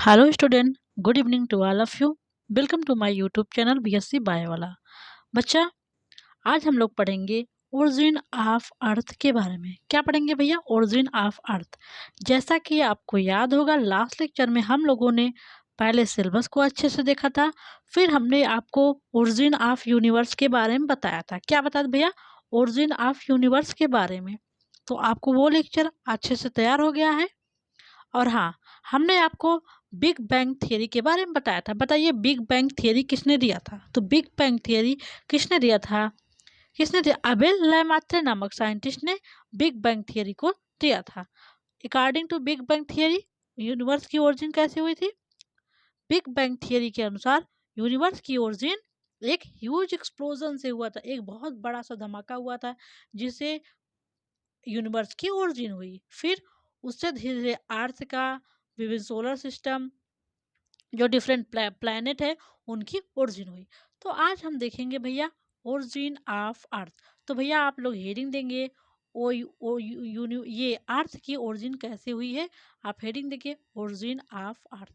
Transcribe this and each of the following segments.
Hello student, good evening to all of you. Welcome to my YouTube channel BSc bio वाला। बच्चा, आज हम लोग पढ़ेंगे ओरिजिन ऑफ अर्थ के बारे में। क्या पढ़ेंगे भैया? Origin of earth. जैसा कि आपको याद होगा, लास्ट लेक्चर में हम लोगों ने पहले सिलेबस को अच्छे से देखा था, फिर हमने आपको ओरिजिन ऑफ यूनिवर्स के बारे में बताया था। क्या बताया था भैया? ओरिजिन ऑफ यूनिवर्स के बारे में। तो आपको वो लेक्चर अच्छे से तैयार हो गया है। और हाँ, हमने आपको बिग बैंग थियरी के बारे में बताया था। बताइए, बिग बैंग थियरी किसने दिया था? तो बिग बैंग थियरी किसने दिया था? किसने दिया? अबेल लेमात्रे नामक साइंटिस्ट ने बिग बैंग थियरी को दिया था। According to big bang theory, universe की ओरिजिन कैसे हुई थी? बिग बैंग थियरी के अनुसार यूनिवर्स की ओरिजिन एक ह्यूज एक्सप्लोजन से हुआ था। एक बहुत बड़ा सा धमाका हुआ था जिससे यूनिवर्स की ओरिजिन हुई। फिर उससे धीरे धीरे अर्थ का, विभिन्न सोलर सिस्टम, जो डिफरेंट प्लैनेट है, उनकी ओरिजिन हुई। तो आज हम देखेंगे भैया ओरिजिन ऑफ अर्थ। तो भैया आप लोग हेडिंग देंगे ये अर्थ की ओरिजिन कैसे हुई है। आप हेडिंग देखिए, ओरिजिन ऑफ अर्थ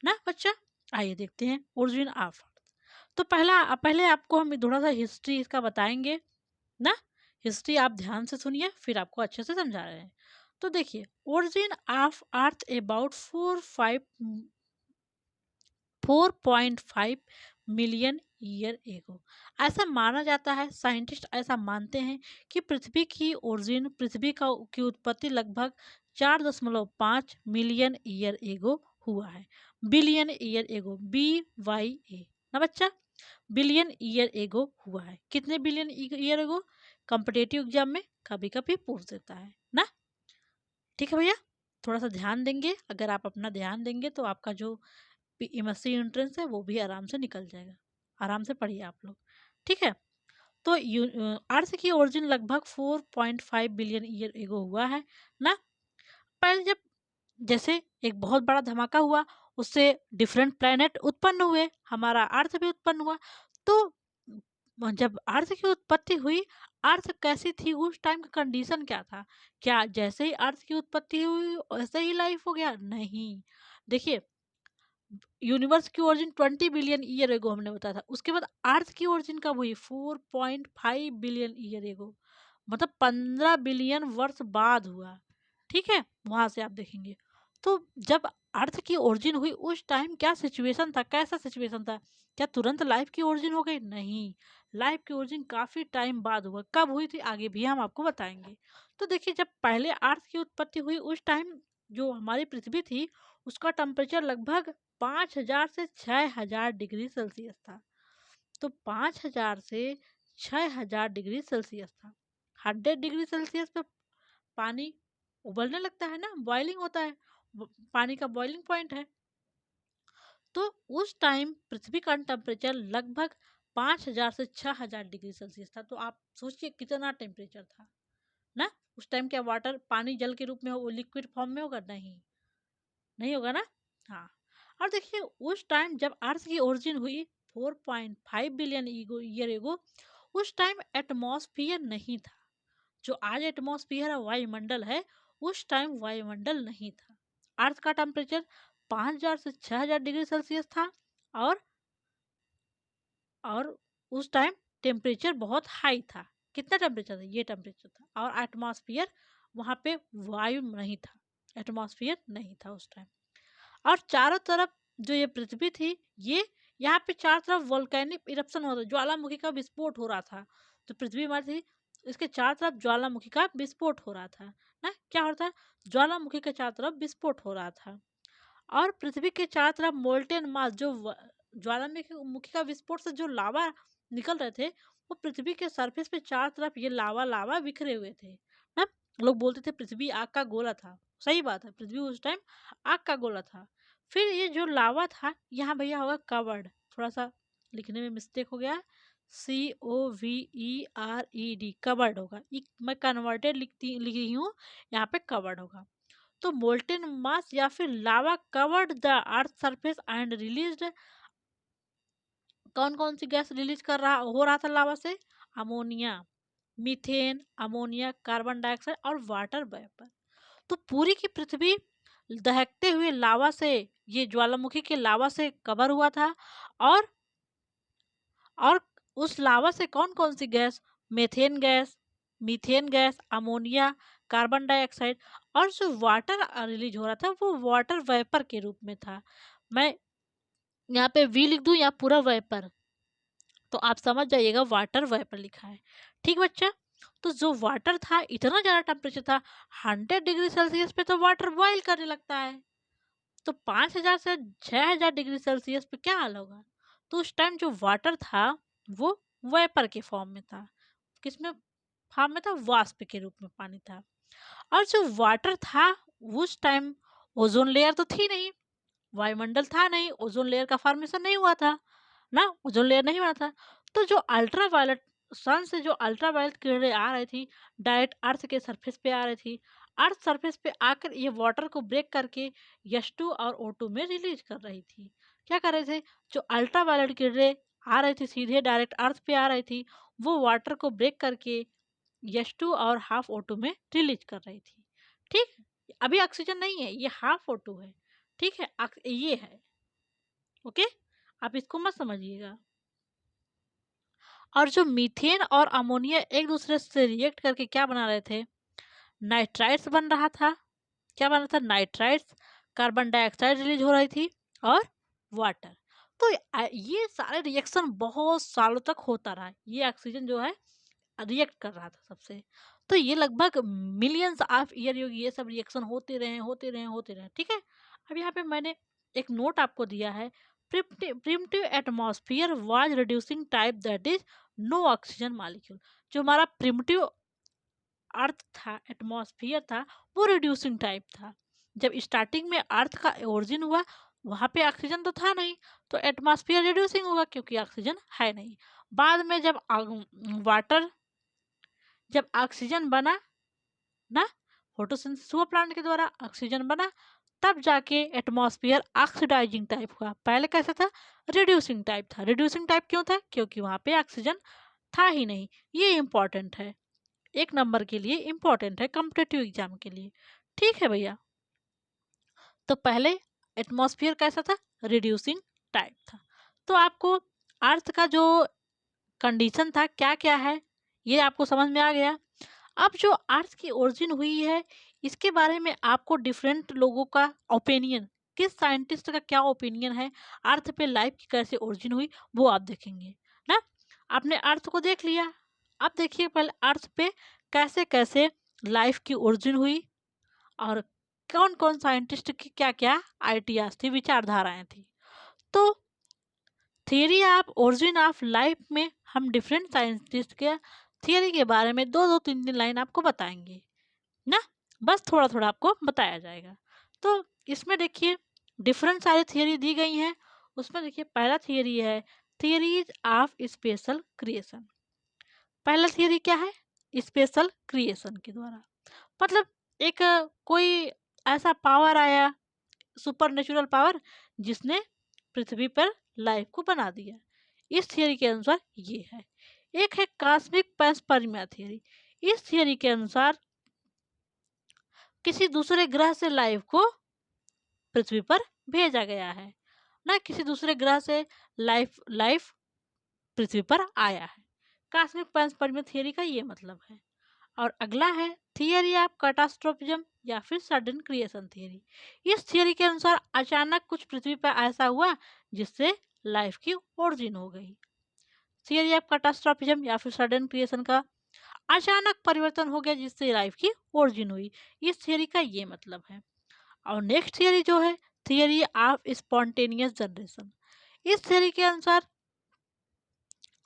ना बच्चा। आइए देखते हैं ओरिजिन ऑफ अर्थ। तो पहले आपको हम थोड़ा सा हिस्ट्री इसका बताएंगे ना। हिस्ट्री आप ध्यान से सुनिए, फिर आपको अच्छे से समझा रहे हैं। तो देखिए, origin of earth about 4.5 million year ago. ऐसा माना जाता है, साइंटिस्ट ऐसा मानते हैं कि पृथ्वी की ओरिजिन, पृथ्वी का की उत्पत्ति लगभग 4.5 मिलियन ईयर एगो हुआ है। बिलियन ईयर एगो, BYA ना बच्चा, बिलियन ईयर एगो हुआ है। कितने billion year ago? Competitive exam में कभी कभी पूछ देता है ना। ठीक है भैया, थोड़ा सा ध्यान देंगे। अगर आप अपना ध्यान देंगे तो आपका जो MSc एंट्रेंस है वो भी आराम से निकल जाएगा। आराम से पढ़िए आप लोग, ठीक है। तो अर्थ की ओरिजिन लगभग 4.5 बिलियन ईयर एगो हुआ है ना। पहले जब जैसे एक बहुत बड़ा धमाका हुआ, उससे डिफरेंट प्लैनेट उत्पन्न हुए, हमारा अर्थ भी उत्पन्न हुआ। तो जब अर्थ की उत्पत्ति हुई, अर्थ कैसी थी उस टाइम का? कंडीशन क्या था? क्या जैसे ही अर्थ की उत्पत्ति हुई वैसे ही लाइफ हो गया? नहीं। देखिए, यूनिवर्स की ओरिजिन 20 बिलियन ईयर एगो हमने बताया था। उसके बाद अर्थ की ओरिजिन कब हुई? 4.5 बिलियन ईयर एगो, मतलब 15 बिलियन वर्ष बाद हुआ। ठीक है, वहां से आप देखेंगे। तो जब अर्थ की ओरिजिन हुई उस टाइम क्या सिचुएशन था? कैसा सिचुएशन था? क्या तुरंत लाइफ की ओरिजिन हो गई? नहीं, लाइफ की ओरिजिन काफी टाइम बाद हुआ। कब हुई थी आगे भी हम आपको बताएंगे। तो देखिए, जब पहले अर्थ की उत्पत्ति हुई उस टाइम जो हमारी पृथ्वी थी, उसका टेम्परेचर लगभग 5,000 से 6,000 डिग्री सेल्सियस था। तो 5,000 से 6,000 डिग्री सेल्सियस था। 100 डिग्री सेल्सियस पे पानी उबलने लगता है ना, बॉइलिंग होता है, पानी का बॉइलिंग पॉइंट है। तो उस टाइम पृथ्वी का टेम्परेचर लगभग 5,000 से 6,000 डिग्री सेल्सियस था। तो आप सोचिए कितना टेम्परेचर था ना। उस टाइम क्या वाटर, पानी जल के रूप में हो, लिक्विड फॉर्म में होगा? नहीं, नहीं होगा ना। हाँ, और देखिए उस टाइम जब अर्थ की ओरिजिन हुई 4.5 बिलियन ईयर एगो, उस टाइम एटमॉस्फियर नहीं था। जो आज एटमॉस्फियर है, वायुमंडल है, उस टाइम वायुमंडल नहीं था। अर्थ का टेम्परेचर 5,000 से 6,000 डिग्री सेल्सियस था। और और उस टाइम टेम्परेचर बहुत हाई था। कितना टेम्परेचर था? ये टेम्परेचर था। और एटमॉस्फियर, वहाँ पे वायु नहीं था, एटमॉस्फियर नहीं था उस टाइम। और चारों तरफ जो ये पृथ्वी थी, ये यहाँ पे चारों तरफ वोल्केनिक इरप्शन हो रहा, ज्वालामुखी का विस्फोट हो रहा था। तो पृथ्वी हमारी थी, इसके चारों तरफ ज्वालामुखी का विस्फोट हो रहा था ना। क्या हो रहा था? ज्वालामुखी के चारों तरफ विस्फोट हो रहा था। और पृथ्वी के चारों तरफ मोल्टेन मास, जो ज्वालामुखी मुखी का विस्फोट से जो लावा निकल रहे थे, वो पृथ्वी के सरफेस पे चारों तरफ ये लावा लावा बिखरे हुए थे ना। लोग बोलते थे पृथ्वी आग का गोला था। सही बात है, पृथ्वी उस टाइम आग का गोला था। फिर ये जो लावा था, यहाँ भैया होगा कवर्ड, थोड़ा सा लिखने में मिस्टेक हो गया, COVERED, कवर्ड होगा। मैं कन्वर्टेड लिख रही हूँ, यहाँ पे कवर्ड होगा। तो मोल्टेन मास या फिर lava covered the earth surface and released, कौन कौन सी गैस रिलीज हो रहा था लावा से? Ammonia, methane, ammonia, carbon dioxide और वाटर वेपर। तो पूरी की पृथ्वी दहकते हुए लावा से, ये ज्वालामुखी के लावा से कवर हुआ था। और और उस लावा से कौन-कौन सी gas, methane gas, methane gas, ammonia, carbon dioxide और जो वाटर रिलीज हो रहा था वो वाटर वेपर के रूप में था। मैं यहाँ पे वी लिख दूँ या पूरा वेपर, तो आप समझ जाइएगा वाटर वेपर लिखा है। ठीक बच्चा? तो जो वाटर था इतना ज़्यादा टेम्परेचर था, 100 डिग्री सेल्सियस पे तो वाटर बॉयल करने लगता है। तो 5000 से 6000 डिग्री सेल्सियस पे क्या हाल होगा? तो उस टाइम जो वाटर था वो वेपर के फॉर्म में था। किसमें फॉर्म में था? वाष्प के रूप में पानी था। और जो वाटर था उस टाइम ओजोन लेयर तो थी नहीं, वायुमंडल था नहीं, ओजोन लेयर का फॉर्मेशन नहीं हुआ था ना, ओजोन लेयर नहीं बना था। तो जो अल्ट्रावायलेट सन से जो अल्ट्रावायलेट किरणें आ रही थी डायरेक्ट अर्थ के सरफेस पे आ रही थी। अर्थ सरफेस पे आकर ये वाटर को ब्रेक करके H2 और O2 में रिलीज कर रही थी। क्या कर रहे थे? जो अल्ट्रावायलेट किरणें आ रही थी सीधे डायरेक्ट अर्थ पे आ रही थी, वो वाटर को ब्रेक करके H2 और हाफ O2 में रिलीज कर रही थी। ठीक, अभी ऑक्सीजन नहीं है, ये हाफ O2 है। ठीक है, ये है। ओके, आप इसको मत समझिएगा। और जो मीथेन और अमोनिया एक दूसरे से रिएक्ट करके क्या बना रहे थे? नाइट्राइट्स बन रहा था। क्या बन रहा था? नाइट्राइट्स। कार्बन डाइऑक्साइड रिलीज हो रही थी और वाटर। तो ये सारे रिएक्शन बहुत सालों तक होता रहा। ये ऑक्सीजन जो है रिएक्ट कर रहा था सबसे। तो ये लगभग मिलियंस ऑफ ईयर ये सब रिएक्शन होते रहे। ठीक है, अब यहाँ पे मैंने एक नोट आपको दिया है। Primitive atmosphere was reducing type, that is no oxygen molecule. जो हमारा प्रिमिटिव अर्थ था, एटमॉस्फेयर था, वो रिड्यूसिंग टाइप था। जब स्टार्टिंग में अर्थ का ओरिजिन हुआ वहाँ पे ऑक्सीजन तो था नहीं, तो एटमॉस्फेयर रिड्यूसिंग होगा क्योंकि ऑक्सीजन है नहीं। बाद में जब वाटर, जब ऑक्सीजन बना ना, फोटोसिंथेसिस हुआ प्लांट के द्वारा, ऑक्सीजन बना, तब जाके एटमॉस्फेयर ऑक्सीडाइजिंग टाइप हुआ। पहले कैसा था? रिड्यूसिंग टाइप था। रिड्यूसिंग टाइप क्यों था? क्योंकि वहाँ पे ऑक्सीजन था ही नहीं। ये इंपॉर्टेंट है, एक नंबर के लिए इंपॉर्टेंट है, कॉम्पिटिटिव एग्जाम के लिए। ठीक है भैया, तो पहले एटमॉस्फेयर कैसा था? रिड्यूसिंग टाइप था। तो आपको अर्थ का जो कंडीशन था क्या क्या है ये आपको समझ में आ गया। अब जो अर्थ की ओरिजिन हुई है इसके बारे में आपको डिफरेंट लोगों का ओपिनियन, किस साइंटिस्ट का क्या ओपिनियन है अर्थ पे लाइफ की कैसे ओरिजिन हुई, वो आप देखेंगे ना। आपने अर्थ को देख लिया, अब देखिए पहले अर्थ पे कैसे कैसे लाइफ की ओरिजिन हुई और कौन कौन साइंटिस्ट की क्या क्या आइडियाज थी, विचारधाराएं थी। तो theory of origin of life में हम डिफरेंट साइंटिस्ट के थियरी के बारे में दो दो तीन तीन लाइन आपको बताएंगे ना, बस थोड़ा थोड़ा आपको बताया जाएगा। तो इसमें देखिए डिफरेंट सारी थियरी दी गई हैं। उसमें देखिए पहला थियरी है थियरीज ऑफ स्पेशल क्रिएशन। पहला थियरी क्या है? स्पेशल क्रिएशन के द्वारा, मतलब एक कोई ऐसा पावर आया, सुपर नेचुरल पावर, जिसने पृथ्वी पर लाइफ को बना दिया। इस थियरी के अनुसार ये है। एक है कॉस्मिक पैंसपर्मिया थियरी। इस थियरी के अनुसार किसी दूसरे ग्रह से लाइफ को पृथ्वी पर भेजा गया है, ना किसी दूसरे ग्रह से लाइफ लाइफ पृथ्वी पर आया है। कॉस्मिक पैंसपर्मिया थियरी का ये मतलब है। और अगला है थियरी ऑफ कैटास्ट्रोफिज्म या फिर सडन क्रिएशन थियरी। इस थियरी के अनुसार अचानक कुछ पृथ्वी पर ऐसा हुआ जिससे लाइफ की ओरिजिन हो गई। थियरी ऑफ कैटास्ट्रोफिज्म या फिर सडन क्रिएशन का अचानक परिवर्तन हो गया जिससे लाइफ की ओरिजिन हुई। इस थियरी का ये मतलब है। और नेक्स्ट थियरी जो है थियरी ऑफ स्पॉन्टेनियस जनरेशन। इस थियरी के अनुसार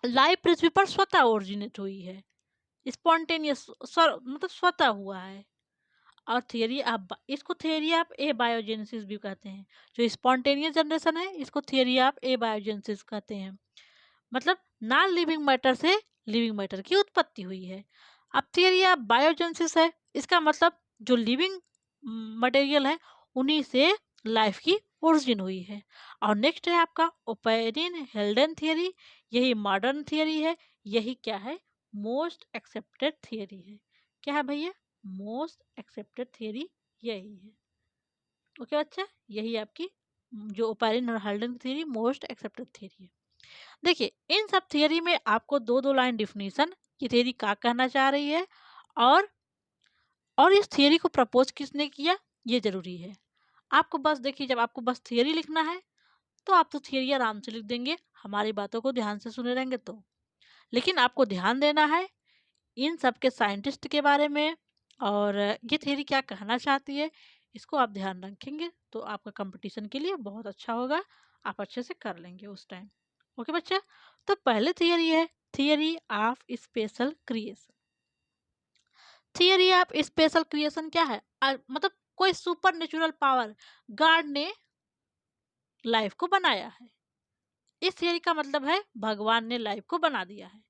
लाइफ पृथ्वी पर स्वतः ओरिजिनेट हुई है, स्पॉन्टेनियस मतलब स्वतः हुआ है। और थियरी आप इसको थियरी ऑफ ए बायोजेनेसिस भी कहते हैं। जो स्पॉन्टेनियस जनरेशन है इसको थियरी ऑफ ए बायोजेनेसिस कहते हैं। मतलब नॉन लिविंग मैटर से लिविंग मैटर की उत्पत्ति हुई है। अब थियरी ऑफ बायोजेनेसिस है, इसका मतलब जो लिविंग मटेरियल है उन्हीं से लाइफ की ओरिजिन हुई है। और नेक्स्ट है आपका ओपेरिन हेल्डन थियरी। यही मॉडर्न थियरी है, यही क्या है? मोस्ट एक्सेप्टेड थियरी है। क्या है भैया? मोस्ट एक्सेप्टेड थियरी यही है। ओके बच्चा, यही आपकी जो ओपेरिन और हल्डन की थ्योरी मोस्ट एक्सेप्टेड थ्योरी है। देखिए, इन सब थ्योरी में आपको दो दो लाइन डिफिनीशन, ये थ्योरी क्या कहना चाह रही है, और इस थ्योरी को प्रपोज किसने किया, ये जरूरी है। आपको बस देखिए, जब आपको बस थ्योरी लिखना है तो आप तो थ्योरी आराम से लिख देंगे, हमारी बातों को ध्यान से सुने रहेंगे तो। लेकिन आपको ध्यान देना है इन सब के साइंटिस्ट के बारे में, और ये थ्योरी क्या कहना चाहती है, इसको आप ध्यान रखेंगे तो आपका कंपटीशन के लिए बहुत अच्छा होगा, आप अच्छे से कर लेंगे उस टाइम। ओके बच्चा, तो पहले थियरी है theory of special creation. Theory of special creation क्या है, मतलब कोई सुपर नेचुरल पावर गॉड ने लाइफ को बनाया है। इस थियरी का मतलब है भगवान ने लाइफ को बना दिया है।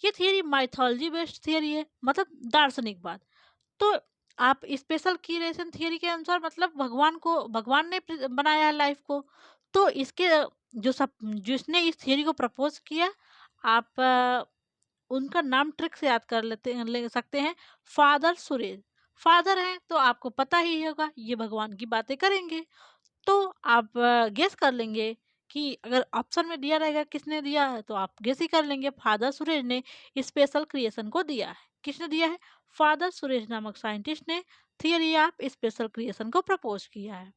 ये थियरी माइथोलॉजी बेस्ड थियरी है, मतलब दार्शनिक बात। तो आप स्पेशल क्रिएशन थियरी के अनुसार मतलब भगवान ने बनाया है लाइफ को। तो इसके जो सब जिसने इस थियरी को प्रपोज किया, आप उनका नाम ट्रिक से याद कर ले सकते हैं, फादर सुरेश। फादर हैं तो आपको पता ही होगा ये भगवान की बातें करेंगे। तो आप गेस कर लेंगे कि अगर ऑप्शन में दिया रहेगा किसने दिया है, तो आप गेस ही कर लेंगे फादर सुरेश ने स्पेशल क्रिएशन को दिया है। किसने दिया है, फादर सुरेश नामक साइंटिस्ट ने थियरी ऑफ स्पेशल क्रिएशन को प्रपोज किया है।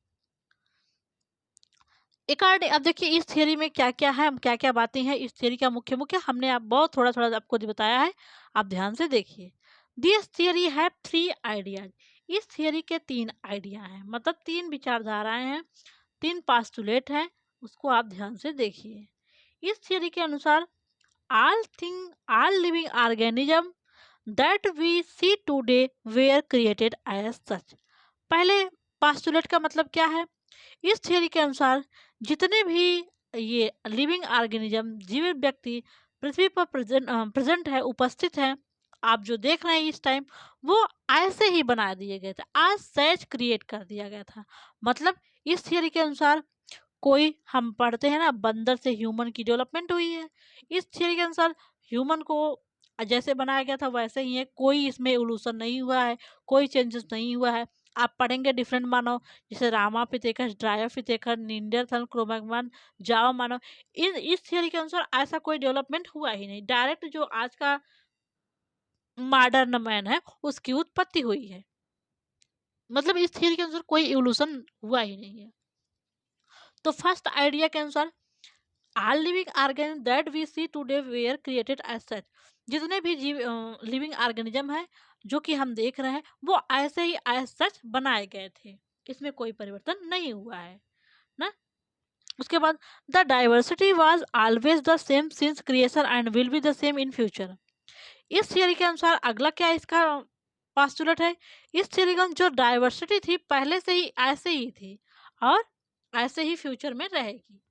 अकॉर्डिंग अब देखिए इस थियरी में क्या क्या है, हम क्या क्या बातें हैं इस थियरी का मुख्य मुख्य हमने आप बहुत थोड़ा थोड़ा आपको बताया है, आप ध्यान से देखिए। दिस थियरी है थ्री आइडियाज। इस थियरी के तीन आइडिया हैं, मतलब तीन विचारधाराएं हैं, तीन पास्टुलेट हैं, उसको आप ध्यान से देखिए। इस थियरी के अनुसार all living organism that we see today were created as such. पहले पास्टुलेट का मतलब क्या है, इस थियरी के अनुसार जितने भी ये लिविंग ऑर्गेनिज्म जीवित व्यक्ति पृथ्वी पर प्रेजेंट है, उपस्थित है, आप जो देख रहे हैं इस टाइम, वो ऐसे ही बना दिए गए थे, आज सच क्रिएट कर दिया गया था। मतलब इस थियरी के अनुसार कोई हम पढ़ते हैं ना बंदर से ह्यूमन की डेवलपमेंट हुई है, इस थियरी के अनुसार ह्यूमन को जैसे बनाया गया था वैसे ही है, कोई इसमें एवोल्यूशन नहीं हुआ है, कोई चेंजेस नहीं हुआ है। आप पढ़ेंगे डिफरेंट मानव, जैसे रामापिथेकस, ड्रायोपिथेकस, निंडरथल, क्रोमैगन, जावा मानव, इन इस थियरी के अनुसार ऐसा कोई डेवलपमेंट हुआ ही नहीं, डायरेक्ट जो आज का मॉडर्न मैन है उसकी उत्पत्ति हुई है। मतलब इस थियरी के अनुसार कोई एवोल्यूशन हुआ ही नहीं है। तो फर्स्ट आइडिया के अनुसार all living organism that we see today were created as such. जितने भी जीव लिविंग ऑर्गेनिज्म है जो कि हम देख रहे हैं वो ऐसे ही एज सच बनाए गए थे, इसमें कोई परिवर्तन नहीं हुआ है ना। उसके बाद the diversity was always the same since creation and will be the same in future. इस थियरी के अनुसार अगला क्या इसका पास्टुलेट है, इस थियरी का जो डाइवर्सिटी थी पहले से ही ऐसे ही थी और ऐसे ही फ्यूचर में रहेगी।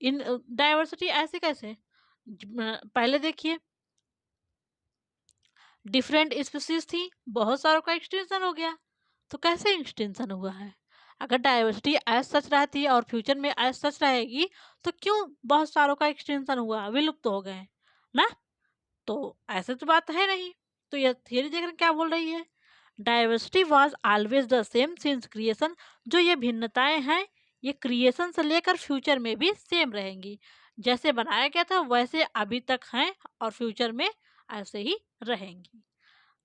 इन डाइवर्सिटी ऐसे कैसे, पहले देखिए डिफरेंट स्पीसीज थी, बहुत सारों का एक्सटेंशन हो गया, तो कैसे एक्सटेंशन हुआ है। अगर डाइवर्सिटी एज सच रहती है और फ्यूचर में एज सच रहेगी तो क्यों बहुत सारों का एक्सटेंशन हुआ, विलुप्त तो हो गए ना। तो ऐसे तो बात है नहीं। तो यह थियरी देख रहे हैं क्या बोल रही है, diversity was always the same since creation. जो ये भिन्नताएं हैं ये क्रिएशन से लेकर फ्यूचर में भी सेम रहेंगी, जैसे बनाया गया था वैसे अभी तक हैं और फ्यूचर में ऐसे ही रहेंगी।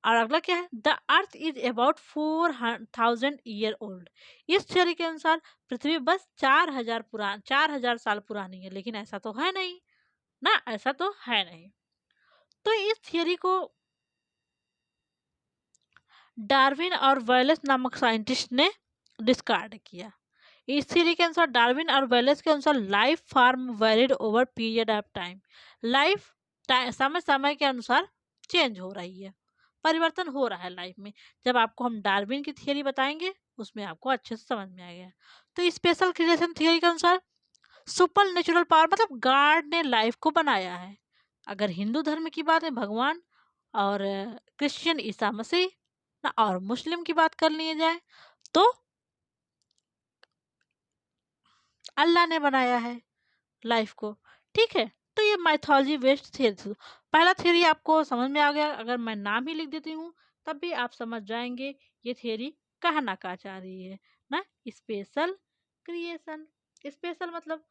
और अगला क्या है, the earth is about 4000 year old. इस थ्योरी के अनुसार पृथ्वी बस 4000 साल पुरानी है, लेकिन ऐसा तो है नहीं ना, ऐसा तो है नहीं। तो इस थियरी को डार्विन और वेलेस नामक साइंटिस्ट ने डिस्कार्ड किया। इस थ्योरी के अनुसार डार्विन और वेलेस के अनुसार life form varied over period of time. Life समय समय के अनुसार चेंज हो रही है, परिवर्तन हो रहा है लाइफ में। जब आपको हम डार्विन की थियरी बताएंगे उसमें आपको अच्छे से समझ में आएगा। तो स्पेशल क्रिएशन थियरी के अनुसार सुपर नेचुरल पावर मतलब गॉड ने लाइफ को बनाया है। अगर हिंदू धर्म की बात है भगवान, और क्रिश्चियन ईसा मसीह ना, और मुस्लिम की बात कर ली जाए तो अल्लाह ने बनाया है लाइफ को। ठीक है, तो ये माइथोलॉजी बेस्ड थियरी थी। पहला थियरी आपको समझ में आ गया, अगर मैं नाम ही लिख देती हूँ तब भी आप समझ जाएंगे ये थियरी कहना क्या चाह रही है। ना स्पेशल क्रिएशन। स्पेशल मतलब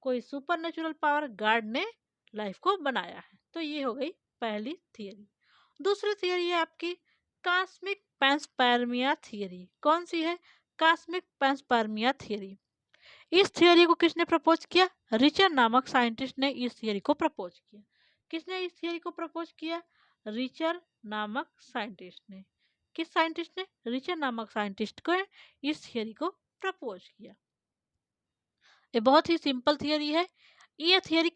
कोई सुपर नेचुरल पावर गॉड ने लाइफ को बनाया है। तो ये हो गई पहली थियरी। दूसरी थियरी है आपकी कॉस्मिक पैंसपर्मिया थियरी। कौन सी है? Cosmic panspermia theory. इस थियरी को किसने प्रपोज किया? रिचर नामक साइंटिस्ट ने इस थियरी को प्रपोज किया। किसने इस थियरी को प्रपोज किया? रिचर नामक साइंटिस्ट ने। किस साइंटिस्ट ने? रिचर नामक साइंटिस्ट को इस थियरी को प्रपोज किया। ये बहुत ही सिंपल थियरी है। ये थियरी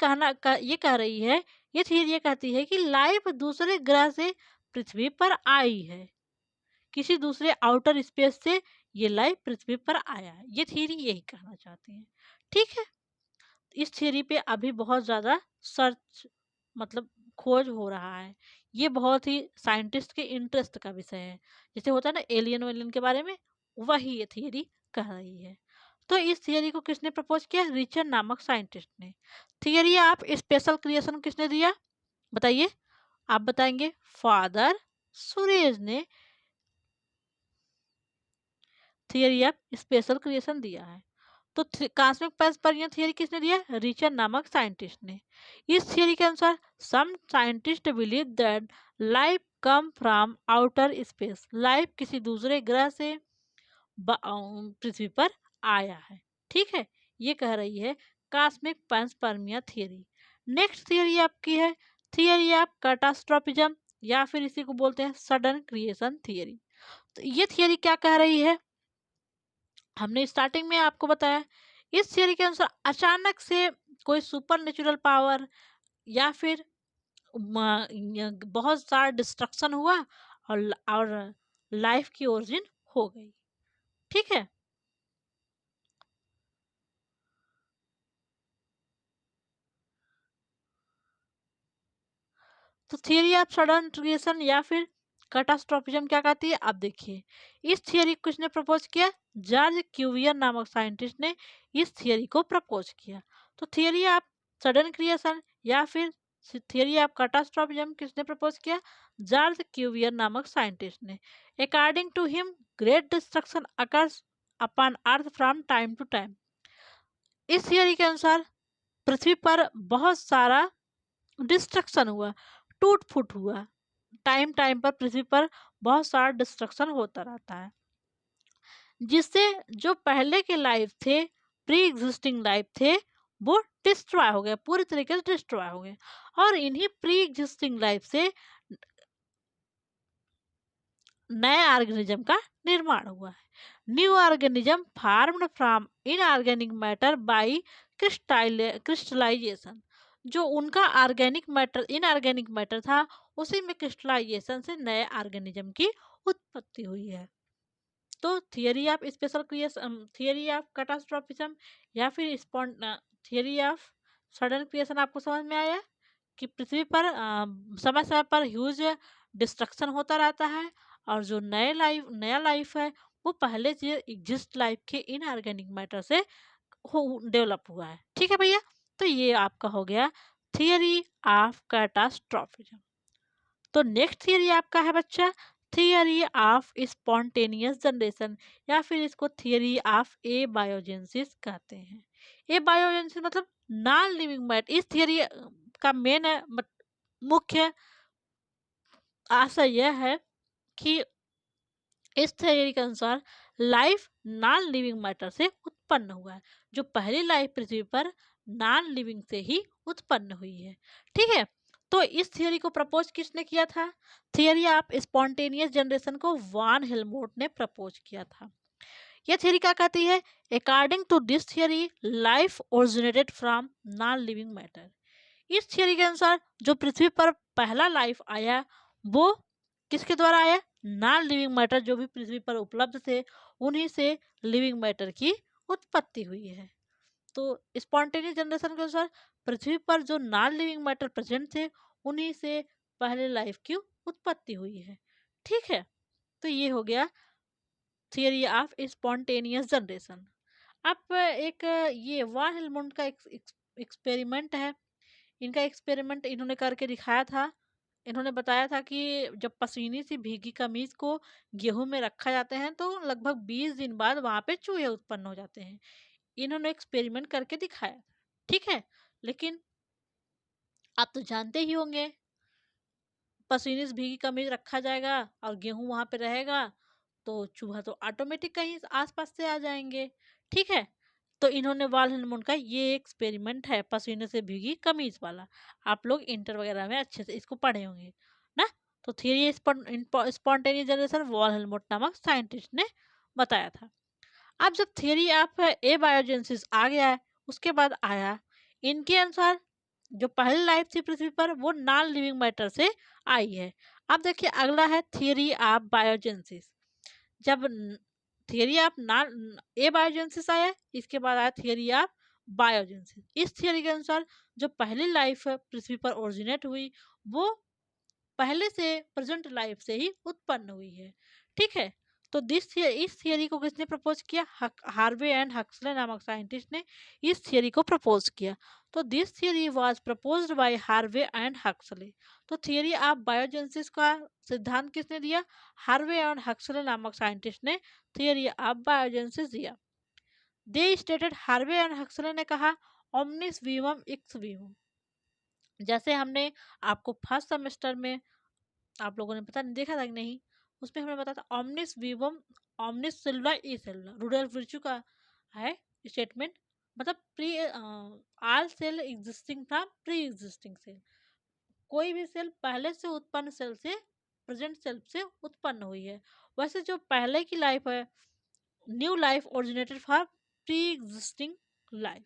ये कह रही है, ये थियरी ये कहती है कि लाइफ दूसरे ग्रह से पृथ्वी पर आई है। किसी दूसरे आउटर स्पेस से ये लाइफ पृथ्वी पर आया है। ये थियरी यही कहना चाहती है। ठीक है। इस थियरी पे अभी बहुत ज़्यादा सर्च मतलब खोज हो रहा है। ये बहुत ही साइंटिस्ट के इंटरेस्ट का विषय है। जैसे होता है ना एलियन वेलियन के बारे में, वही ये थियरी कह रही है। तो इस थियरी को किसने प्रपोज किया? रिचर्ड नामक साइंटिस्ट ने। थियरी ऑफ स्पेशल क्रिएशन किसने दिया? बताइए। आप बताएंगे फादर सुरेश ने थियरी ऑफ स्पेशल क्रिएशन दिया है। तो कॉस्मिक पर्सपेरियन थियरी किसने दिया? रिचर्ड नामक साइंटिस्ट ने। इस थियरी के अनुसार some scientist believe that life come from outer space. Life किसी दूसरे ग्रह से पृथ्वी पर आया है। ठीक है। ये कह रही है cosmic panspermia theory. Next theory आपकी है थियरी ऑफ कैटास्ट्रोफिज्म, या फिर इसी को बोलते हैं सडन क्रिएशन थियरी। तो ये थियरी क्या कह रही है? हमने स्टार्टिंग में आपको बताया, इस थियरी के अनुसार अचानक से कोई सुपर नेचुरल पावर या फिर बहुत सारा डिस्ट्रक्शन हुआ और लाइफ की ओरिजिन हो गई। ठीक है। तो थियरी ऑफ सडन क्रिएशन या फिर कैटास्ट्रोफिज्म क्या कहती है? आप देखिए, इस थियरी को किसने प्रपोज किया? जॉर्ज क्यूवियर नामक साइंटिस्ट ने इस थियरी को प्रपोज किया। तो थियरी ऑफ सडन क्रिएशन या फिर थियरी ऑफ कैटास्ट्रोफिज्म किसने प्रपोज किया? जॉर्ज क्यूवियर नामक साइंटिस्ट ने। According to him great destruction occurs upon earth from time to time. इस थियरी के अनुसार पृथ्वी पर बहुत सारा डिस्ट्रक्शन हुआ, टूट फूट हुआ। टाइम टाइम पर पृथ्वी पर बहुत सारा डिस्ट्रक्शन होता रहता है, जिससे जो पहले के लाइफ थे, प्री एग्जिस्टिंग लाइफ थे, वो डिस्ट्रॉय हो गए, पूरी तरीके से डिस्ट्रॉय हो गए। और इन्हीं प्री एग्जिस्टिंग लाइफ से नए ऑर्गेनिज्म का निर्माण हुआ है। New organism formed from inorganic matter by crystallization. जो उनका ऑर्गेनिक मैटर इनऑर्गेनिक मैटर था, उसी में क्रिस्टलाइजेशन से नए ऑर्गेनिज्म की उत्पत्ति हुई है। तो theory of special creation, theory of catastrophism या फिर थियरी ऑफ सडन क्रिएशन आपको समझ में आया कि पृथ्वी पर समय समय पर ह्यूज डिस्ट्रक्शन होता रहता है, और जो नया लाइफ है वो पहले से एग्जिस्ट लाइफ के इनऑर्गेनिक मैटर से डेवलप हुआ है। ठीक है भैया। तो ये आपका हो गया थियरी ऑफ कैटास्ट्रोफिज्म। तो नेक्स्ट थियरी आपका है बच्चा थियरी ऑफ स्पॉन्टेनियस जनरेशन, या फिर इसको थियरी ऑफ ए बायोजेंसिस कहते हैं। ए बायोजेंसिस मतलब नॉन लिविंग मैटर। इस थियरी का मेन मुख्य आशय यह है कि इस थियरी के अनुसार लाइफ नॉन लिविंग मैटर से उत्पन्न हुआ है। जो पहली लाइफ पृथ्वी पर नॉन लिविंग से ही उत्पन्न हुई है। ठीक है। तो इस थियरी को प्रपोज किसने किया था? थियरी ऑफ स्पॉन्टेनियस जनरेशन को वान हेलमोट ने प्रपोज किया था। यह थियरी क्या कहती है? According to this theory life originated from non living matter. इस थियरी के अनुसार जो पृथ्वी पर पहला लाइफ आया, वो किसके द्वारा आया? नॉन लिविंग मैटर जो भी पृथ्वी पर उपलब्ध थे, उन्हीं से लिविंग मैटर की उत्पत्ति हुई है। तो स्पॉन्टेनियस जनरेशन के अनुसार पृथ्वी पर जो नॉन लिविंग मैटर प्रेजेंट थे, उन्हीं से पहले लाइफ की उत्पत्ति हुई है। ठीक है। तो ये हो गया थियरी ऑफ स्पॉन्टेनियस जनरेशन। अब एक ये वान हेलमोंट का एक्सपेरिमेंट है। इनका एक्सपेरिमेंट इन्होंने करके दिखाया था इन्होंने बताया था कि जब पसीने से भीगी कमीज को गेहूं में रखा जाते हैं तो लगभग 20 दिन बाद वहां पे चूहे उत्पन्न हो जाते हैं। इन्होंने एक्सपेरिमेंट करके दिखाया था। ठीक है, लेकिन आप तो जानते ही होंगे, पसीने से भीगी कमीज रखा जाएगा और गेहूं वहां पे रहेगा तो चूहा तो ऑटोमेटिक कहीं आसपास से आ जाएंगे। ठीक है, तो इन्होंने वाल हार्मोन का ये एक्सपेरिमेंट है पसीने से भीगी कमीज वाला। आप लोग इंटर वगैरह में अच्छे से इसको पढ़े होंगे ना। तो थियरी स्पॉन्टेनियस जनरेशन वाल हार्मोन नामक साइंटिस्ट ने बताया था। अब जब थियरी ऑफ एबायोजेनेसिस आ गया है, उसके बाद आया इनके अनुसार जो पहली लाइफ थी पृथ्वी पर वो नॉन लिविंग मैटर से आई है। अब देखिए अगला है थियरी ऑफ बायोजेनेसिस। जब थियरी ऑफ नॉन एबायोजेनेसिस आया, इसके बाद आया थियरी ऑफ बायोजेनेसिस। इस थियरी के अनुसार जो पहली लाइफ पृथ्वी पर ओरिजिनेट हुई वो पहले से प्रेजेंट लाइफ से ही उत्पन्न हुई है। ठीक है, तो इस थियरी को किसने प्रपोज किया? हार्वे एंड हक्सले नामक साइंटिस्ट ने इस थियरी को प्रपोज किया। तो this theory was proposed by Harvey and Huxley. तो थियरी ऑफ बायोजेनेसिस का सिद्धांत किसने दिया? हार्वे एंड हक्सले नामक साइंटिस्ट ने थियरी ऑफ बायोजेनेसिस दिया। दे स्टेटेड, हार्वे एंड हक्सले ने कहा, ओमनिस वीवम इक्स वीवम। जैसे हमने आपको फर्स्ट सेमेस्टर में, आप लोगों ने पता नहीं देखा था कि नहीं, उसमें हमें बताया था ओमनिस वीवम ओमनिस सेलुला ई सेलुला रूडोल्फ विर्चू का है स्टेटमेंट। मतलब pre all cell existing from pre existing cell. कोई भी सेल पहले से उत्पन्न सेल से प्रेजेंट सेल से उत्पन्न हुई है। वैसे जो पहले की लाइफ है, new life originated from pre existing life.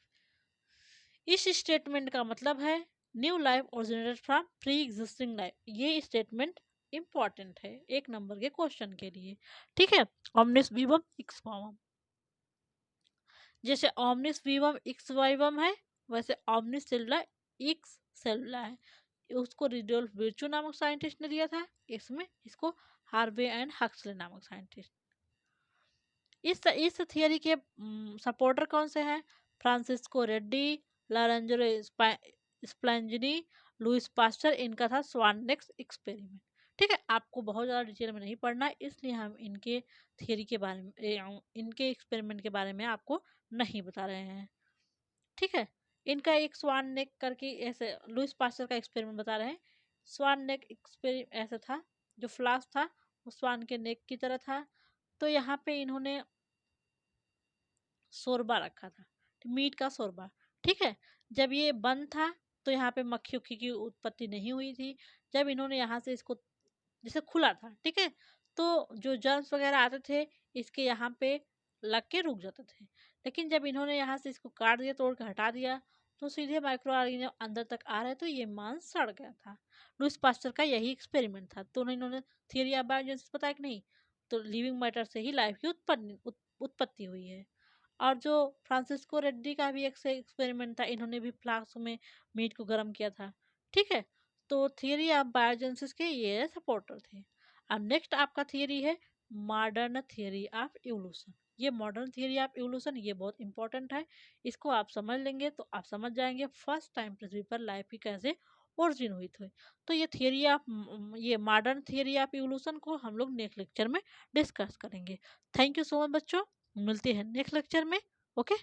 इस स्टेटमेंट का मतलब है new life originated from pre existing life. ये स्टेटमेंट इंपॉर्टेंट है 1 नंबर के क्वेश्चन के लिए। ठीक है, ओमनिस वीवम इक्स वावम। जैसे ओमनिस वीवम इक्स वाइवम है, वैसे ओमनिस सेलुला इक्स सेलुला है। उसको रिडोल्फ विर्चू नामक साइंटिस्ट ने दिया था, इसमें इसको हार्वे एंड हक्सले नामक साइंटिस्ट। इस थियरी के सपोर्टर कौन से हैं? Francesco Redi, Lorenzo Spallanzani, Louis Pasteur. इनका था स्वाननेक्स एक्सपेरिमेंट। ठीक है, आपको बहुत ज़्यादा डिटेल में नहीं पढ़ना है, इसलिए हम इनके थियरी के बारे में इनके एक्सपेरिमेंट के बारे में आपको नहीं बता रहे हैं। ठीक है, इनका एक स्वान नेक करके ऐसे लुइस पास्टर का एक्सपेरिमेंट बता रहे हैं। स्वान नेक एक्सपेरिमेंट ऐसा था, जो फ्लास्क था वो स्वान के नेक की तरह था। तो यहाँ पे इन्होंने शोरबा रखा था, मीट का शोरबा। ठीक है, जब ये बंद था तो यहाँ पे मक्खी उक्खी की उत्पत्ति नहीं हुई थी। जब इन्होंने यहाँ से इसको जैसे खुला था, ठीक है, तो जो जर्म्स वगैरह आते थे इसके यहाँ पे लग के रुक जाते थे। लेकिन जब इन्होंने यहाँ से इसको काट दिया, तोड़ के हटा दिया, तो सीधे माइक्रो ऑर्गेनिज्म अंदर तक आ रहे, तो ये मांस सड़ गया था। लुइस पास्टर का यही एक्सपेरिमेंट था। तो इन्होंने थियरी ऑफ बायोजेनेसिस बताया कि नहीं, तो लिविंग मैटर से ही लाइफ की उत्पत्ति हुई है। और जो फ्रांसिस्को रेड्डी का भी एक से एक्सपेरिमेंट था, इन्होंने भी फ्लास्क में मीट को गर्म किया था। ठीक है, तो थियरी ऑफ बायोजेनेसिस के ये सपोर्टर थे। अब नेक्स्ट आपका थियरी है मॉडर्न थियरी ऑफ इवोल्यूशन। ये मॉडर्न थियरी ऑफ इवोल्यूशन ये बहुत इंपॉर्टेंट है। इसको आप समझ लेंगे तो आप समझ जाएंगे फर्स्ट टाइम पृथ्वी पर लाइफ की कैसे ओरिजिन हुई थी। तो ये थियरी ऑफ ये मॉडर्न थियरी ऑफ इवोल्यूशन को हम लोग नेक्स्ट लेक्चर में डिस्कस करेंगे। थैंक यू सो मच बच्चों, मिलते हैं नेक्स्ट लेक्चर में। ओके।